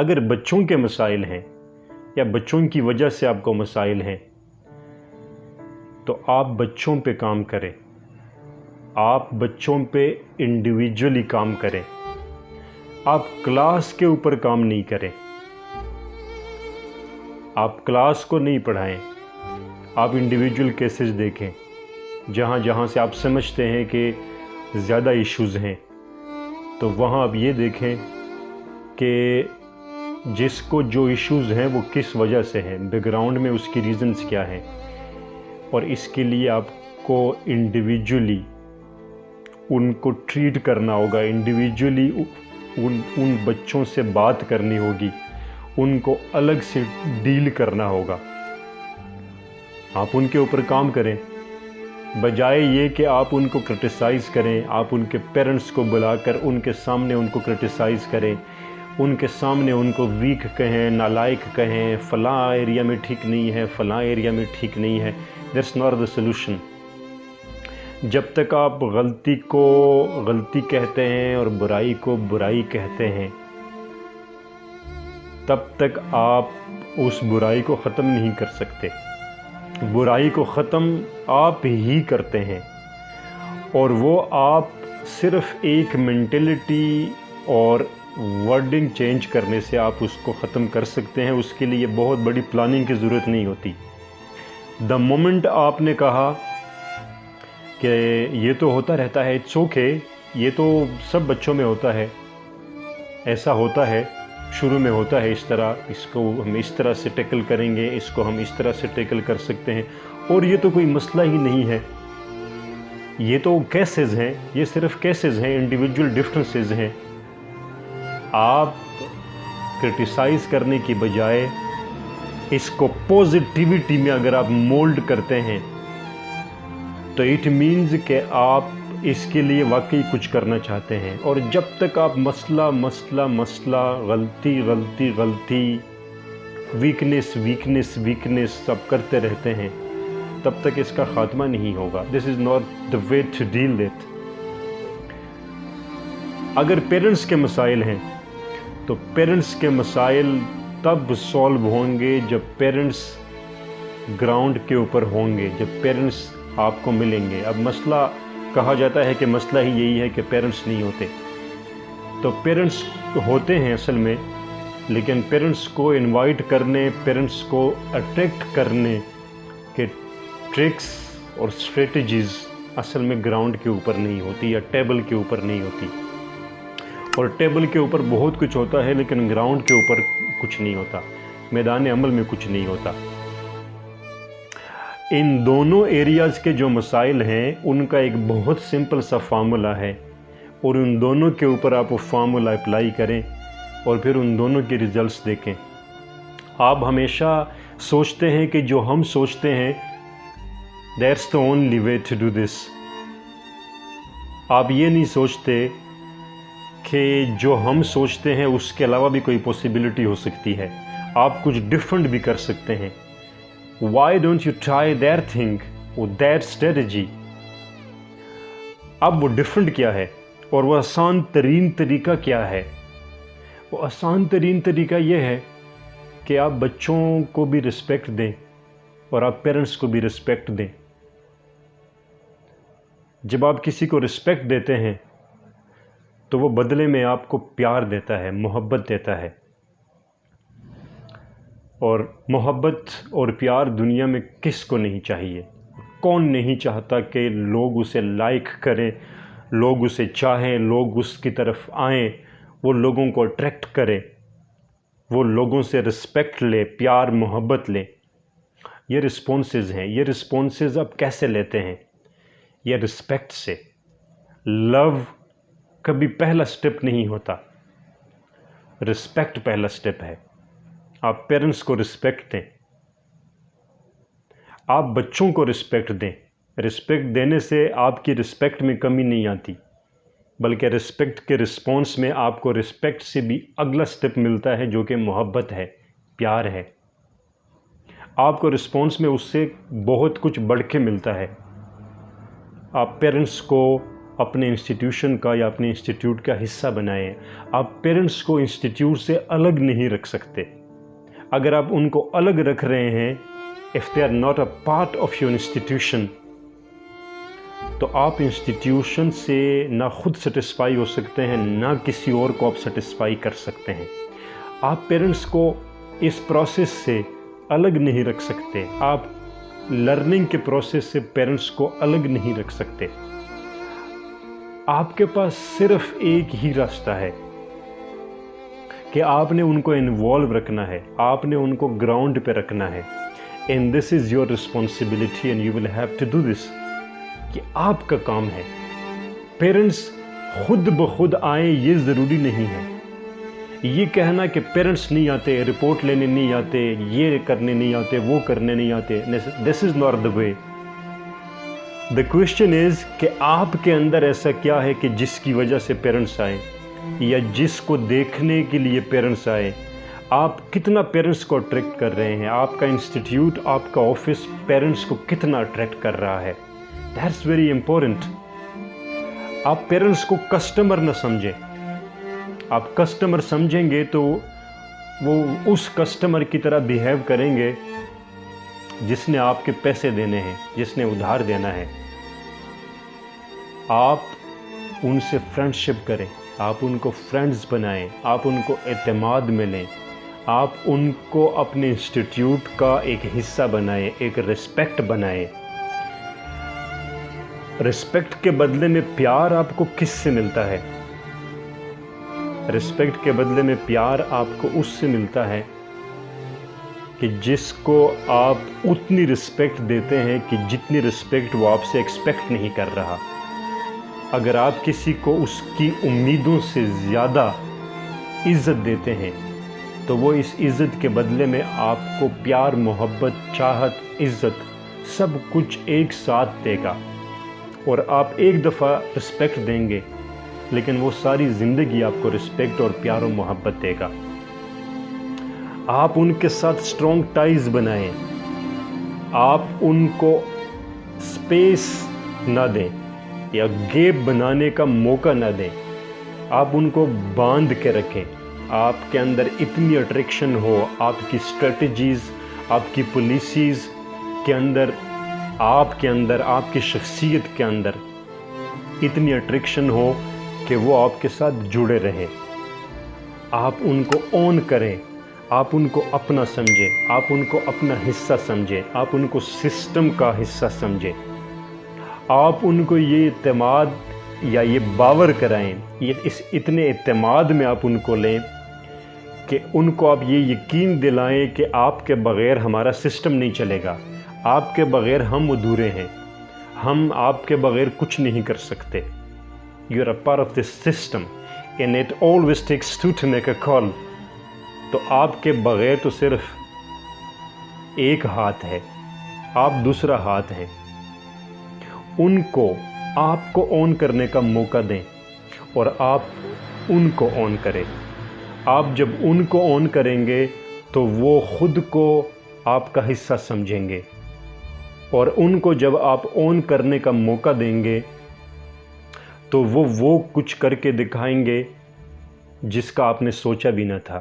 اگر بچوں کے مسائل ہیں یا بچوں کی وجہ سے آپ کو مسائل ہیں تو آپ بچوں پہ کام کریں، آپ بچوں پہ انڈیویجولی کام کریں، آپ کلاس کے اوپر کام نہیں کریں، آپ کلاس کو نہیں پڑھائیں، آپ انڈیویجول کیسز دیکھیں جہاں جہاں سے آپ سمجھتے ہیں کہ زیادہ ایشوز ہیں، تو وہاں آپ یہ دیکھیں کہ جس کو جو ایشوز ہیں وہ کس وجہ سے ہیں، بیک گراؤنڈ میں اس کی ریزنز کیا ہیں، اور اس کے لیے آپ کو انڈیویجولی ان کو ٹریٹ کرنا ہوگا، انڈیویجولی ان بچوں سے بات کرنی ہوگی، ان کو الگ سے ڈیل کرنا ہوگا۔ آپ ان کے اوپر کام کریں، بجائے یہ کہ آپ ان کو کرٹیسائز کریں، آپ ان کے پیرنٹس کو بلا کر ان کے سامنے ان کو کرٹیسائز کریں، ان کے سامنے ان کو ویک کہیں، نالائق کہیں، فلاں ایریا میں ٹھیک نہیں ہے، فلاں ایریا میں ٹھیک نہیں ہے۔ That's not the solution. جب تک آپ غلطی کو غلطی کہتے ہیں اور برائی کو برائی کہتے ہیں، تب تک آپ اس برائی کو ختم نہیں کر سکتے۔ برائی کو ختم آپ ہی کرتے ہیں، اور وہ آپ صرف ایک مینٹلٹی اور ورڈنگ چینج کرنے سے آپ اس کو ختم کر سکتے ہیں۔ اس کے لیے بہت بڑی پلاننگ کی ضرورت نہیں ہوتی۔ دا مومنٹ آپ نے کہا کہ یہ تو ہوتا رہتا ہے، اٹس اوکے، یہ تو سب بچوں میں ہوتا ہے، ایسا ہوتا ہے، شروع میں ہوتا ہے اس طرح، اس کو ہم اس طرح سے ٹیکل کریں گے، اس کو ہم اس طرح سے ٹیکل کر سکتے ہیں، اور یہ تو کوئی مسئلہ ہی نہیں ہے، یہ تو کیسز ہیں، یہ صرف کیسز ہیں، انڈیویجول ڈفرینسز ہیں۔ آپ کرٹیسائز کرنے کی بجائے اس کو پوزیٹیوٹی میں اگر آپ مولڈ کرتے ہیں تو اٹ مینز کہ آپ اس کے لیے واقعی کچھ کرنا چاہتے ہیں۔ اور جب تک آپ مسئلہ مسئلہ مسئلہ، غلطی غلطی غلطی، ویکنس ویکنس ویکنس سب کرتے رہتے ہیں، تب تک اس کا خاتمہ نہیں ہوگا۔ This is not the way to deal it. اگر پیرنٹس کے مسائل ہیں تو پیرنٹس کے مسائل تب سولو ہوں گے جب پیرنٹس گراؤنڈ کے اوپر ہوں گے، جب پیرنٹس آپ کو ملیں گے۔ اب مسئلہ کہا جاتا ہے کہ مسئلہ ہی یہی ہے کہ پیرنٹس نہیں ہوتے، تو پیرنٹس ہوتے ہیں اصل میں، لیکن پیرنٹس کو انوائٹ کرنے، پیرنٹس کو اٹریکٹ کرنے کے ٹرکس اور اسٹریٹجیز اصل میں گراؤنڈ کے اوپر نہیں ہوتی، یا ٹیبل کے اوپر نہیں ہوتی۔ اور ٹیبل کے اوپر بہت کچھ ہوتا ہے، لیکن گراؤنڈ کے اوپر کچھ نہیں ہوتا، میدان عمل میں کچھ نہیں ہوتا۔ ان دونوں ایریاز کے جو مسائل ہیں ان کا ایک بہت سمپل سا فارمولا ہے، اور ان دونوں کے اوپر آپ وہ فارمولا اپلائی کریں اور پھر ان دونوں کے ریزلٹس دیکھیں۔ آپ ہمیشہ سوچتے ہیں کہ جو ہم سوچتے ہیں that's the only way to do this۔ آپ یہ نہیں سوچتے کہ جو ہم سوچتے ہیں اس کے علاوہ بھی کوئی پاسبلٹی ہو سکتی ہے، آپ کچھ ڈفرینٹ بھی کر سکتے ہیں۔ Why don't you try that thing or that strategy؟ اب وہ ڈفرینٹ کیا ہے، اور وہ آسان ترین طریقہ کیا ہے؟ وہ آسان ترین طریقہ یہ ہے کہ آپ بچوں کو بھی رسپیکٹ دیں اور آپ پیرنٹس کو بھی رسپیکٹ دیں۔ جب آپ کسی کو رسپیکٹ دیتے ہیں تو وہ بدلے میں آپ کو پیار دیتا ہے، محبت دیتا ہے، اور محبت اور پیار دنیا میں کس کو نہیں چاہیے؟ کون نہیں چاہتا کہ لوگ اسے لائک کریں، لوگ اسے چاہیں، لوگ اس کی طرف آئیں، وہ لوگوں کو اٹریکٹ کرے، وہ لوگوں سے رسپیکٹ لے، پیار محبت لے۔ یہ رسپونسز ہیں۔ یہ رسپونسز آپ کیسے لیتے ہیں؟ یہ رسپیکٹ سے۔ لو کبھی پہلا سٹیپ نہیں ہوتا، رسپیکٹ پہلا سٹیپ ہے۔ آپ پیرنٹس کو رسپیکٹ دیں، آپ بچوں کو رسپیکٹ دیں۔ رسپیکٹ دینے سے آپ کی رسپیکٹ میں کمی نہیں آتی، بلکہ رسپیکٹ کے رسپونس میں آپ کو رسپیکٹ سے بھی اگلا سٹیپ ملتا ہے، جو کہ محبت ہے، پیار ہے۔ آپ کو رسپونس میں اس سے بہت کچھ بڑھ کے ملتا ہے۔ آپ پیرنٹس کو اپنے انسٹیٹیوشن کا یا اپنے انسٹیٹیوٹ کا حصہ بنائیں۔ آپ پیرنٹس کو انسٹیٹیوٹ سے الگ نہیں رکھ سکتے۔ اگر آپ ان کو الگ رکھ رہے ہیں، if they are not a part of your institution، تو آپ انسٹیٹیوشن سے نہ خود سیٹسفائی ہو سکتے ہیں، نہ کسی اور کو آپ سیٹسفائی کر سکتے ہیں۔ آپ پیرنٹس کو اس پروسیس سے الگ نہیں رکھ سکتے، آپ لرننگ کے پروسیس سے پیرنٹس کو الگ نہیں رکھ سکتے۔ آپ کے پاس صرف ایک ہی راستہ ہے کہ آپ نے ان کو انوالو رکھنا ہے، آپ نے ان کو گراؤنڈ پہ رکھنا ہے۔ and this is your responsibility and you will have to do this۔ یہ آپ کا کام ہے۔ پیرنٹس خود بخود آئیں یہ ضروری نہیں ہے۔ یہ کہنا کہ پیرنٹس نہیں آتے، رپورٹ لینے نہیں آتے، یہ کرنے نہیں آتے، وہ کرنے نہیں آتے، this is not the way۔ the question is کہ آپ کے اندر ایسا کیا ہے کہ جس کی وجہ سے پیرنٹس آئیں، یا جس کو دیکھنے کے لیے پیرنٹس آئیں۔ آپ کتنا پیرنٹس کو اٹریکٹ کر رہے ہیں، آپ کا انسٹیٹیوٹ، آپ کا آفس پیرنٹس کو کتنا اٹریکٹ کر رہا ہے۔ That's very important۔ آپ پیرنٹس کو کسٹمر نہ سمجھیں۔ آپ کسٹمر سمجھیں گے تو وہ اس کسٹمر کی طرح بیہیو کریں گے جس نے آپ کے پیسے دینے ہیں، جس نے ادھار دینا ہے۔ آپ ان سے فرینڈشپ کریں، آپ ان کو فرینڈز بنائیں، آپ ان کو اعتماد میں لیں، آپ ان کو اپنے انسٹیٹیوٹ کا ایک حصہ بنائیں، ایک ریسپیکٹ بنائیں۔ ریسپیکٹ کے بدلے میں پیار آپ کو کس سے ملتا ہے؟ ریسپیکٹ کے بدلے میں پیار آپ کو اس سے ملتا ہے کہ جس کو آپ اتنی رسپیکٹ دیتے ہیں کہ جتنی رسپیکٹ وہ آپ سے ایکسپیکٹ نہیں کر رہا۔ اگر آپ کسی کو اس کی امیدوں سے زیادہ عزت دیتے ہیں تو وہ اس عزت کے بدلے میں آپ کو پیار، محبت، چاہت، عزت سب کچھ ایک ساتھ دے گا۔ اور آپ ایک دفعہ رسپیکٹ دیں گے لیکن وہ ساری زندگی آپ کو رسپیکٹ اور پیار و محبت دے گا۔ آپ ان کے ساتھ اسٹرانگ ٹائز بنائیں، آپ ان کو اسپیس نہ دیں یا گیپ بنانے کا موقع نہ دیں، آپ ان کو باندھ کے رکھیں۔ آپ کے اندر اتنی اٹریکشن ہو، آپ کی اسٹریٹجیز، آپ کی پالیسیز کے اندر، آپ کی شخصیت کے اندر اتنی اٹریکشن ہو کہ وہ آپ کے ساتھ جڑے رہیں۔ آپ ان کو اون کریں، آپ ان کو اپنا سمجھیں، آپ ان کو اپنا حصہ سمجھیں، آپ ان کو سسٹم کا حصہ سمجھیں۔ آپ ان کو یہ اعتماد یا یہ باور کرائیں، اس اتنے اعتماد میں آپ ان کو لیں کہ ان کو آپ یہ یقین دلائیں کہ آپ کے بغیر ہمارا سسٹم نہیں چلے گا، آپ کے بغیر ہم ادھورے ہیں، ہم آپ کے بغیر کچھ نہیں کر سکتے۔ You are a part of this system and it always takes two to make a call۔ تو آپ کے بغیر تو صرف ایک ہاتھ ہے، آپ دوسرا ہاتھ ہیں۔ ان کو آپ کو اون کرنے کا موقع دیں اور آپ ان کو اون کریں۔ آپ جب ان کو اون کریں گے تو وہ خود کو آپ کا حصہ سمجھیں گے، اور ان کو جب آپ اون کرنے کا موقع دیں گے تو وہ کچھ کر کے دکھائیں گے جس کا آپ نے سوچا بھی نہ تھا۔